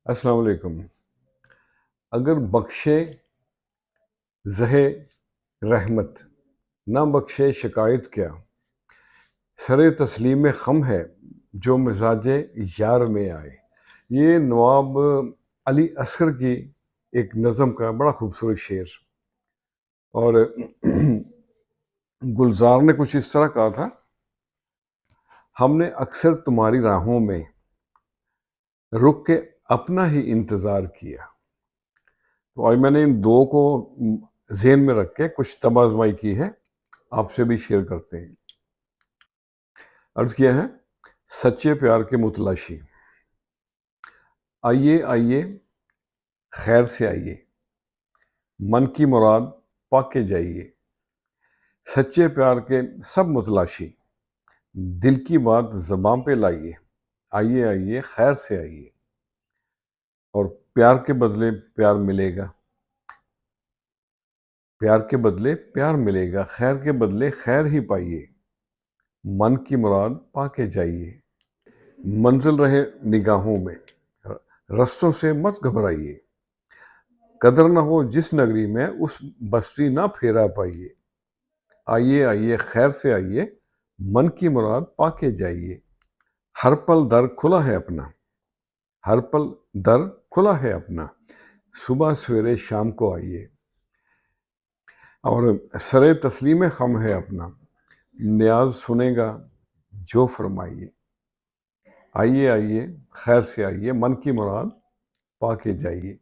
السلام علیکم۔ اگر بخشے زہ رحمت، نہ بخشے شکایت کیا، سر تسلیم خم ہے جو مزاج یار میں آئے۔ یہ نواب علی اصغر کی ایک نظم کا بڑا خوبصورت شعر، اور گلزار نے کچھ اس طرح کہا تھا: ہم نے اکثر تمہاری راہوں میں رک کے اپنا ہی انتظار کیا۔ تو آج میں نے ان دو کو ذہن میں رکھ کے کچھ طب آزمائی کی ہے، آپ سے بھی شیئر کرتے ہیں۔ عرض کیا ہے: سچے پیار کے متلاشی، آئیے آئیے خیر سے آئیے، من کی مراد پا کے جائیے۔ سچے پیار کے سب متلاشی، دل کی بات زباں پہ لائیے۔ آئیے آئیے خیر سے آئیے، اور پیار کے بدلے پیار ملے گا، پیار کے بدلے پیار ملے گا، خیر کے بدلے خیر ہی پائیے، من کی مراد پا کے جائیے۔ منزل رہے نگاہوں میں، رستوں سے مت گھبرائیے، قدر نہ ہو جس نگری میں اس بستی نہ پھیرا پائیے۔ آئیے آئیے خیر سے آئیے، من کی مراد پا کے جائیے۔ ہر پل در کھلا ہے اپنا، ہر پل در کھلا ہے اپنا، صبح سویرے شام کو آئیے۔ اور سر تسلیم خم ہے اپنا، نیاز سنے گا جو فرمائیے۔ آئیے آئیے خیر سے آئیے، من کی مراد پا کے جائیے۔